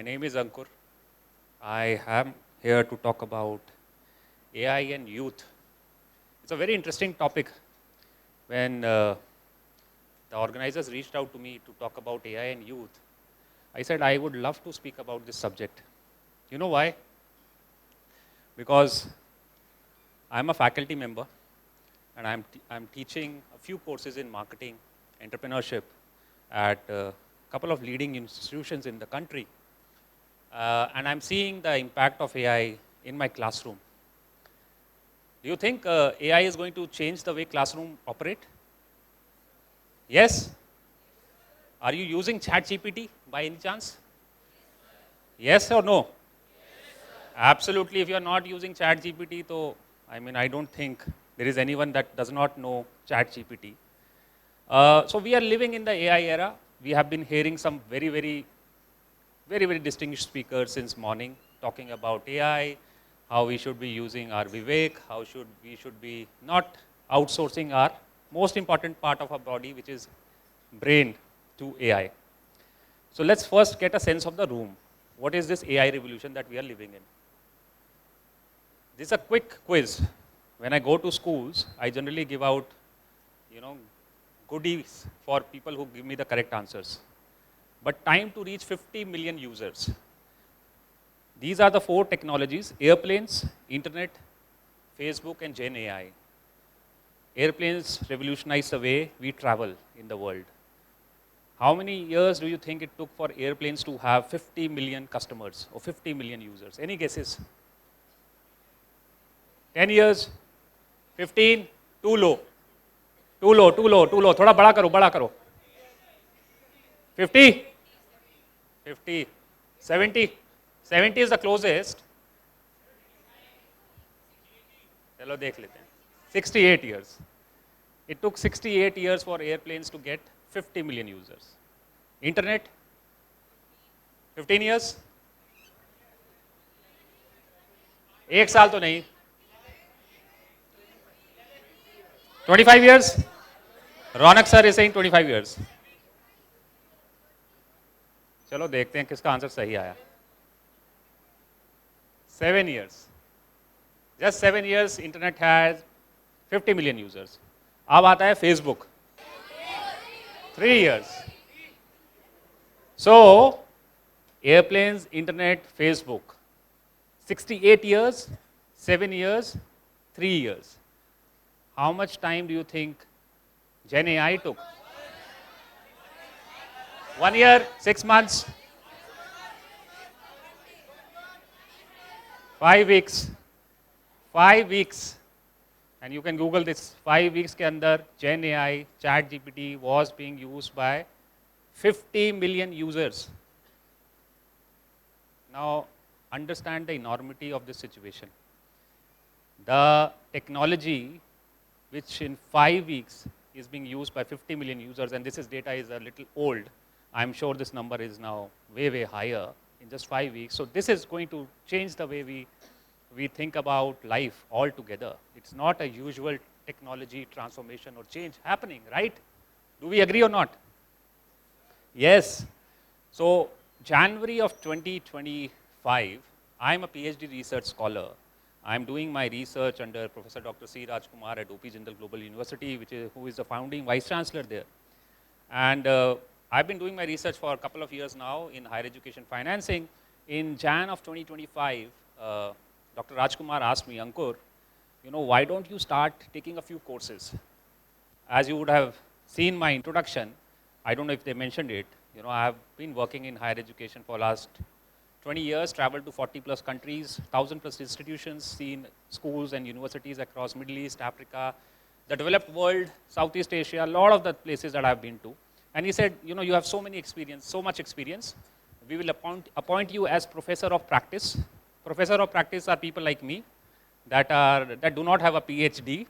name is Ankur. I am here to talk about AI and youth. It's a very interesting topic. When the organizers reached out to me to talk about AI and youth, I said I would love to speak about this subject. You know why? Because I'm a faculty member and I'm teaching a few courses in marketing, entrepreneurship at a couple of leading institutions in the country. And I'm seeing the impact of AI in my classroom. Do you think AI is going to change the way classroom operate? Yes? Are you using ChatGPT by any chance? Yes or no? Absolutely. If you are not using ChatGPT, so I don't think there is anyone that does not know ChatGPT. So we are living in the AI era. We have been hearing some very distinguished speakers since morning talking about AI, how we should be using our Vivek, how we should be not outsourcing our most important part of our body, which is brain, to AI. So let's first get a sense of the room. What is this AI revolution that we are living in? This is a quick quiz. When I go to schools, I generally give out, goodies for people who give me the correct answers. But time to reach 50 million users. These are the 4 technologies: airplanes, internet, Facebook, and Gen AI. Airplanes revolutionize the way we travel in the world. How many years do you think it took for airplanes to have 50 million customers or 50 million users? Any guesses? 10 years? 15? Too low. Too low. थोड़ा बड़ा करो. 50? 50. 70? 70 is the closest. चलो देख लेते हैं. 68 years. It took 68 years for airplanes to get 50 million users. Internet? 15 years? एक साल तो नहीं. 25 years? Ronak sir is saying 25 years. चलो देखते हैं किसका आंसर सही आया. 7 years. Just 7 years, internet has 50 million users. अब आता है Facebook. 3 years. So, airplanes, internet, Facebook. 68 years, 7 years, 3 years. How much time do you think Gen AI took? 1 year, 6 months, 5 weeks. 5 weeks. And you can Google this. 5 weeks के अंदर Gen AI, ChatGPT was being used by 50 million users. Now, understand the enormity of this situation. The technology, which in 5 weeks is being used by 50 million users, and this data is a little old. I'm sure this number is now way higher in just 5 weeks. So this is going to change the way we think about life altogether. It's not a usual technology transformation or change happening, right? Do we agree or not? Yes. So January of 2025, I'm a PhD research scholar. I'm doing my research under Professor Dr. C. Rajkumar at OP Jindal Global University, who is the founding vice chancellor there. And I've been doing my research for a couple of years now in higher education financing. In Jan of 2025, Dr. Rajkumar asked me, Ankur, why don't you start taking a few courses? As you would have seen my introduction, I don't know if they mentioned it, I have been working in higher education for last 20 years, traveled to 40 plus countries, 1,000 plus institutions, seen schools and universities across Middle East, Africa, the developed world, Southeast Asia, a lot of the places that I've been to. And he said, you have so much experience, we will appoint you as professor of practice. Professor of practice are people like me that do not have a PhD.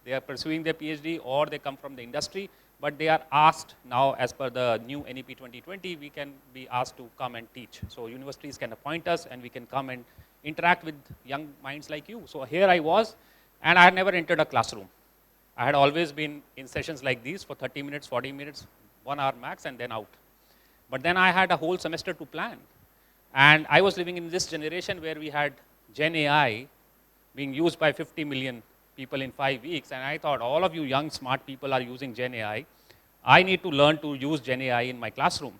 They are pursuing their PhD or they come from the industry, but they are asked now, as per the new NEP 2020, we can be asked to come and teach. So universities can appoint us and we can come and interact with young minds like you. So here I was, and I had never entered a classroom. I had always been in sessions like these for 30 minutes, 40 minutes, 1 hour max, and then out. But then I had a whole semester to plan. And I was living in this generation where we had Gen AI being used by 50 million people in 5 weeks. And I thought, all of you young, smart people are using Gen AI. I need to learn to use Gen AI in my classroom.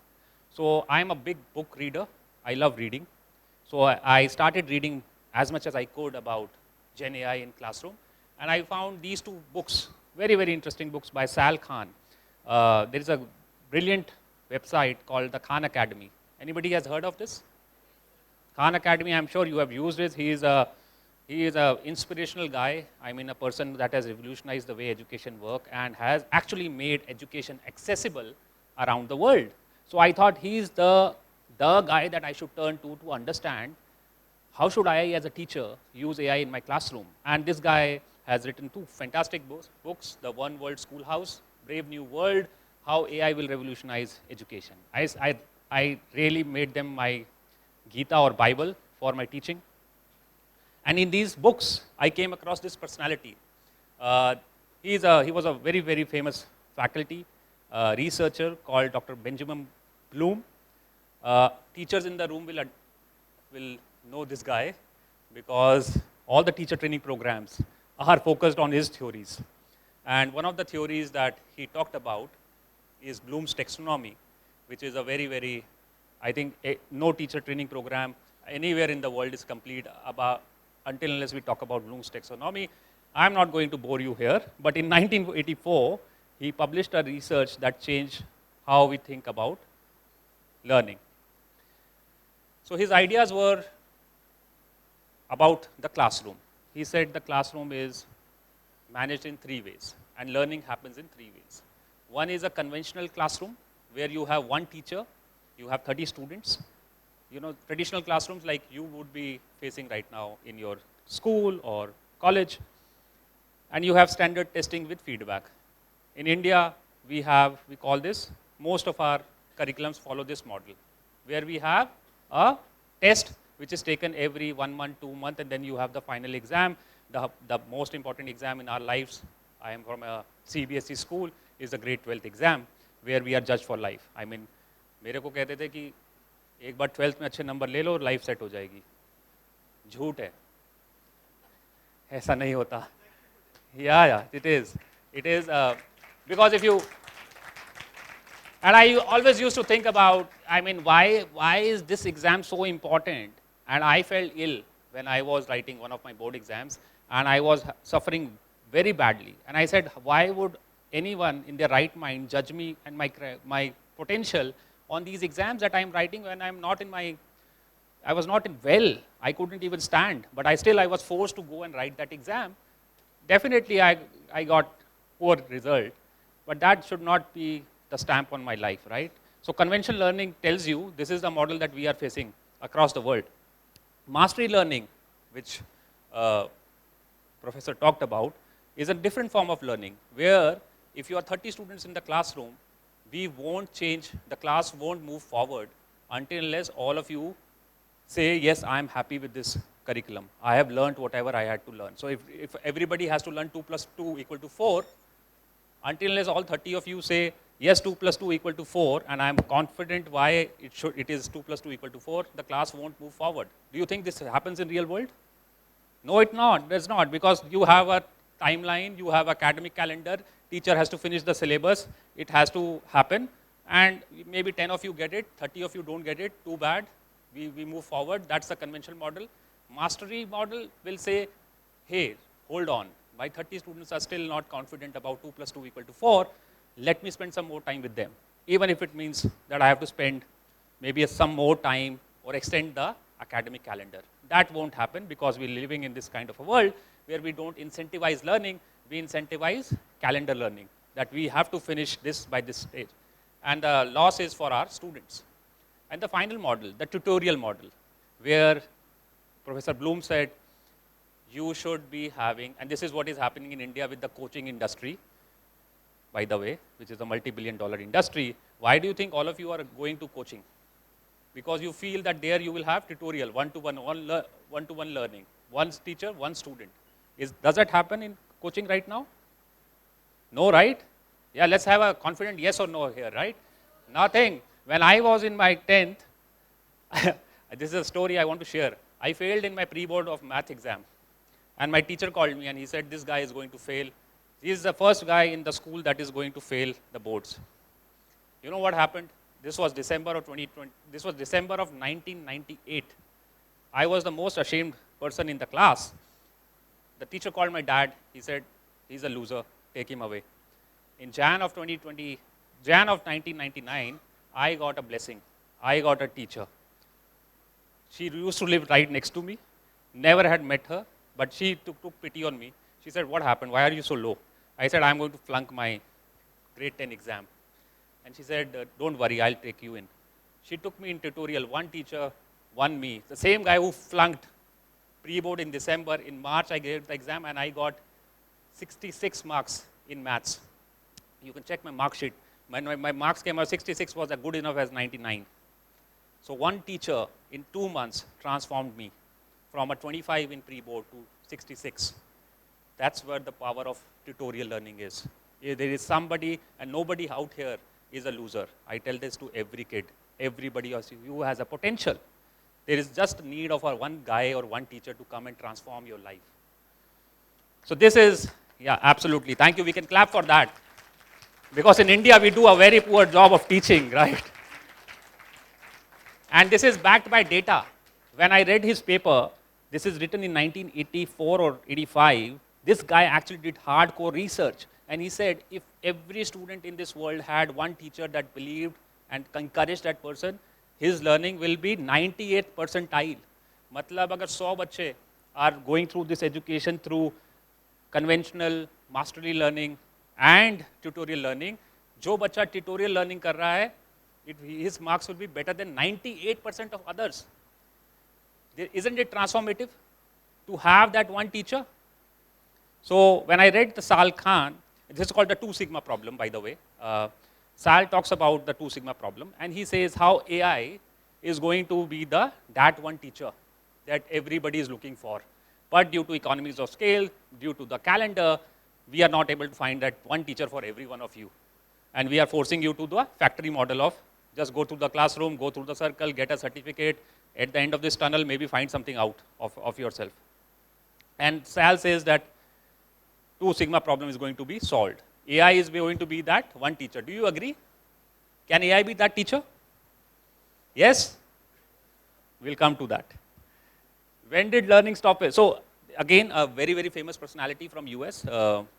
So I'm a big book reader. I love reading. So I started reading as much as I could about Gen AI in classroom. And I found these two books, very, very interesting books by Sal Khan. There is a brilliant website called the Khan Academy. Anybody has heard of this? Khan Academy, I'm sure you have used it. He is a inspirational guy. I mean, a person that has revolutionized the way education work and has actually made education accessible around the world. So I thought he's the guy that I should turn to understand how should I, as a teacher, use AI in my classroom. And this guy has written two fantastic books, The One World Schoolhouse, Brave New World, How AI Will Revolutionize Education. I really made them my Gita or Bible for my teaching. And in these books, I came across this personality. He was a very, very famous faculty researcher called Dr. Benjamin Bloom. Teachers in the room will know this guy because all the teacher training programs are focused on his theories. And one of the theories that he talked about is Bloom's taxonomy, which is a very, very, I think, no teacher training program anywhere in the world is complete until unless we talk about Bloom's taxonomy. I'm not going to bore you here, but in 1984, he published a research that changed how we think about learning. So his ideas were about the classroom. He said the classroom is managed in three ways, and learning happens in three ways. One is a conventional classroom where you have one teacher, you have 30 students. You know, traditional classrooms like you would be facing right now in your school or college, and you have standard testing with feedback. In India, we call this, most of our curriculums follow this model, where we have a test which is taken every 1 month, 2 months, and then you have the final exam. The most important exam in our lives, I am from a CBSE school, is the grade 12th exam, where we are judged for life. I mean, मेरे को कहते थे कि एक बार 12th में अच्छे number ले लो, life set हो जाएगी. झूठ है, ऐसा नहीं होता. Yeah, it is. Because if you, and I always used to think about, I mean, why is this exam so important? And I felt ill when I was writing one of my board exams, and I was suffering very badly. And I said, why would anyone in their right mind judge me and my potential on these exams that I'm writing when I was not well. I couldn't even stand, but I was forced to go and write that exam. Definitely, I got poor result, but that should not be the stamp on my life, right? So conventional learning tells you this is the model that we are facing across the world. Mastery learning, which Professor talked about, is a different form of learning, where if you are 30 students in the classroom, we won't change, the class won't move forward until unless all of you say, yes, I'm happy with this curriculum. I have learned whatever I had to learn. So if everybody has to learn 2 plus 2 equal to 4, until unless all 30 of you say, yes, 2 plus 2 equal to 4, and I'm confident why it is 2 plus 2 equal to 4, the class won't move forward. Do you think this happens in real world? No, it does not, because you have a timeline, you have academic calendar, teacher has to finish the syllabus, it has to happen, and maybe 10 of you get it, 30 of you don't get it, too bad, we move forward. That's the conventional model. Mastery model will say, hey, hold on, my 30 students are still not confident about 2 plus 2 equal to 4, let me spend some more time with them, even if it means that I have to spend maybe some more time or extend the academic calendar. That won't happen because we're living in this kind of a world where we don't incentivize learning, we incentivize calendar learning, that we have to finish this by this stage. And the loss is for our students. And the final model, the tutorial model, where Professor Bloom said, you should be having, and this is what is happening in India with the coaching industry, by the way, which is a multi-billion-dollar industry. Why do you think all of you are going to coaching? Because you feel that there you will have tutorial, one-to-one learning, one teacher, one student. Does that happen in coaching right now? No, right? Yeah, let's have a confident yes or no here, right? Nothing. When I was in my 10th, This is a story I want to share. I failed in my pre-board of math exam. And my teacher called me and he said, this guy is going to fail. He is the first guy in the school that is going to fail the boards. You know what happened? This was December of 2020. This was December of 1998. I was the most ashamed person in the class. The teacher called my dad. He said, he's a loser. Take him away. In Jan of 1999, I got a blessing. I got a teacher. She used to live right next to me. Never had met her, but she took pity on me. She said, what happened? Why are you so low? I said, I'm going to flunk my grade 10 exam. And she said, don't worry, I'll take you in. She took me in tutorial. One teacher won me. The same guy who flunked pre-board in December, in March I gave the exam and I got 66 marks in maths. You can check my mark sheet. My marks came out 66 was as good enough as 99. So one teacher in 2 months transformed me from a 25 in pre-board to 66. That's where the power of tutorial learning is. There is somebody, and nobody out here is a loser. I tell this to every kid. Everybody else, you has a potential. There is just need of one guy or one teacher to come and transform your life. So this is, yeah, absolutely. Thank you. We can clap for that. Because in India, we do a very poor job of teaching, right? And this is backed by data. When I read his paper, this is written in 1984 or 85, this guy actually did hardcore research. And he said, if every student in this world had one teacher that believed and encouraged that person, his learning will be 98th percentile. Matlab, agar 100 bachche are going through this education through conventional mastery learning and tutorial learning, jo bacha tutorial learning kar raha hai, his marks will be better than 98% of others. Isn't it transformative to have that one teacher? So when I read the Sal Khan, this is called the 2 sigma problem, by the way. Sal talks about the 2 sigma problem, and he says how AI is going to be that one teacher that everybody is looking for. But due to economies of scale, due to the calendar, we are not able to find that one teacher for every one of you. And we are forcing you to the factory model of just go through the classroom, go through the circle, get a certificate. At the end of this tunnel, maybe find something out of yourself. And Sal says that 2 sigma problem is going to be solved. AI is going to be that one teacher. Do you agree? Can AI be that teacher? Yes? We'll come to that. When did learning stop? So again, a very, very famous personality from US,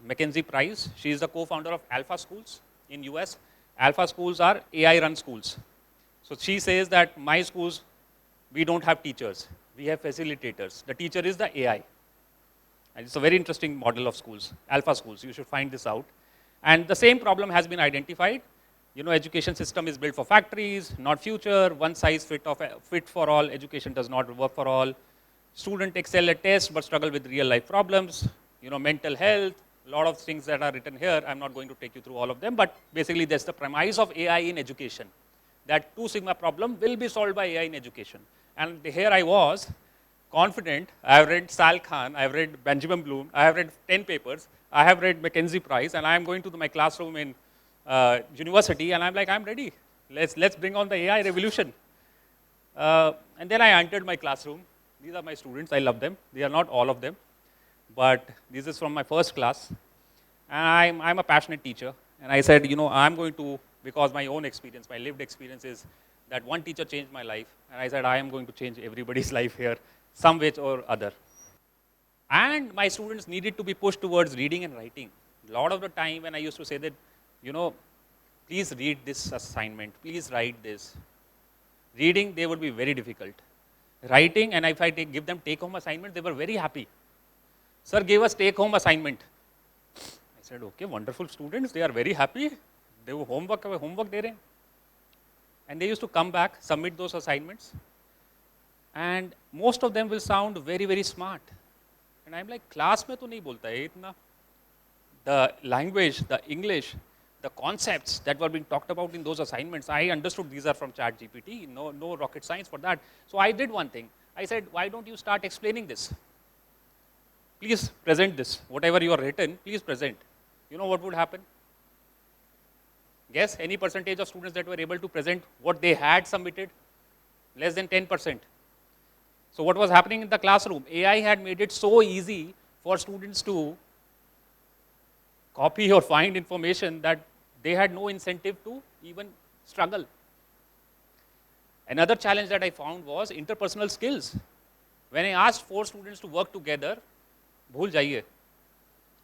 Mackenzie Price. She is the co-founder of Alpha Schools in US. Alpha Schools are AI-run schools. So she says that my schools, we don't have teachers. We have facilitators. The teacher is the AI. And it's a very interesting model of schools, Alpha Schools. You should find this out. And the same problem has been identified. You know, education system is built for factories, not future. One size fit for all. Education does not work for all. Students excel at tests but struggle with real life problems. You know, mental health, a lot of things that are written here. I'm not going to take you through all of them, but basically that's the premise of AI in education. That 2 sigma problem will be solved by AI in education. And here I was, confident. I have read Sal Khan, I have read Benjamin Bloom, I have read 10 papers, I have read Mackenzie Price, and I am going to my classroom in university, and I'm like, I'm ready. Let's bring on the AI revolution. And then I entered my classroom. These are my students. I love them. They are not all of them, but this is from my first class. And I'm a passionate teacher. And I said, you know, I'm going to, because my own experience, my lived experience is that one teacher changed my life. And I said, I am going to change everybody's life here, some way or other. And my students needed to be pushed towards reading and writing. A lot of the time when I used to say that, you know, please read this assignment, please write this. Reading, they would be very difficult. Writing, and if I give them take-home assignment, they were very happy. Sir gave us take-home assignment. I said, okay, wonderful students, they are very happy. They were homework de rahe hain. And they used to come back, submit those assignments. And most of them will sound very, very smart. And I'm like, class mein to nahi bolta hai itna. The language, the English, the concepts that were being talked about in those assignments, I understood these are from ChatGPT, no rocket science for that. So I did one thing. I said, why don't you start explaining this? Please present this. Whatever you are written, please present. You know what would happen? Guess any percentage of students that were able to present what they had submitted? Less than 10%. So what was happening in the classroom? AI had made it so easy for students to copy or find information that they had no incentive to even struggle. Another challenge that I found was interpersonal skills. When I asked 4 students to work together, bhul jaiye.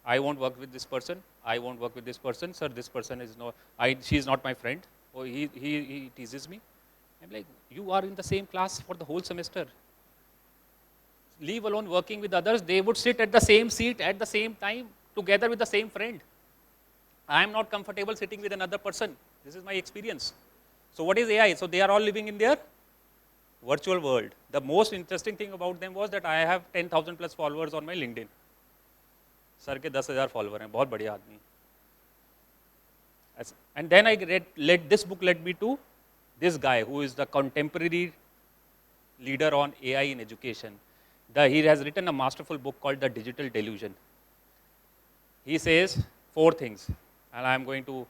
I won't work with this person. I won't work with this person. Sir, this person is not, she is not my friend. Or he teases me. I'm like, you are in the same class for the whole semester. Leave alone working with others, they would sit at the same seat at the same time together with the same friend. I am not comfortable sitting with another person. This is my experience. So what is AI? So they are all living in their virtual world. The most interesting thing about them was that I have 10,000 plus followers on my LinkedIn. Sir के 10,000 follower हैं, बहुत बढ़िया आदमी. And then I this book led me to this guy who is the contemporary leader on AI in education. He has written a masterful book called The Digital Delusion. He says 4 things, and I am going to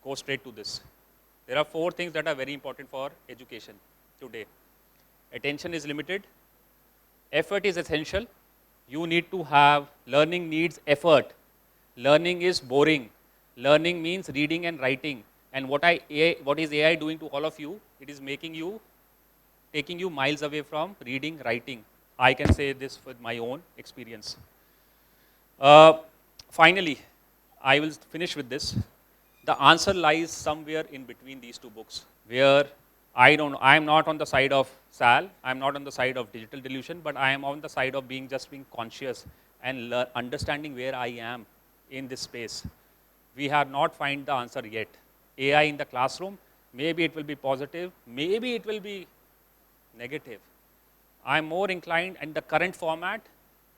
go straight to this. There are 4 things that are very important for education today. Attention is limited. Effort is essential. You need to have, learning needs effort. Learning is boring. Learning means reading and writing. And what is AI doing to all of you? It is taking you miles away from reading, writing. I can say this with my own experience. Finally, I will finish with this. The answer lies somewhere in between these 2 books, where I am not on the side of Sal, I am not on the side of digital delusion, but I am on the side of being conscious and understanding where I am in this space. We have not found the answer yet. AI in the classroom, maybe it will be positive, maybe it will be negative. I am more inclined in the current format,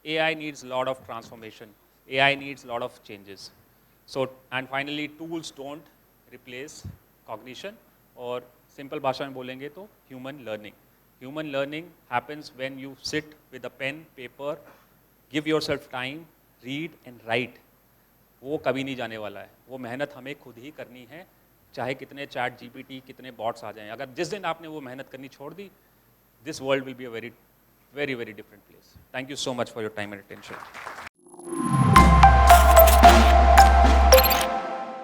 AI needs a lot of transformation. AI needs a lot of changes. So, and finally, tools don't replace cognition, or simple भाषा में बोलेंगे तो human learning. Human learning happens when you sit with a pen, paper, give yourself time, read and write. वो कभी नहीं जाने वाला है. वो मेहनत हमें खुद ही करनी है, चाहे कितने चैट जीपीटी, कितने बॉट्स आ जाएं. अगर जिस दिन आपने वो मेहनत करनी छोड़ दी, this world will be a very, very, very different place. Thank you so much for your time and attention.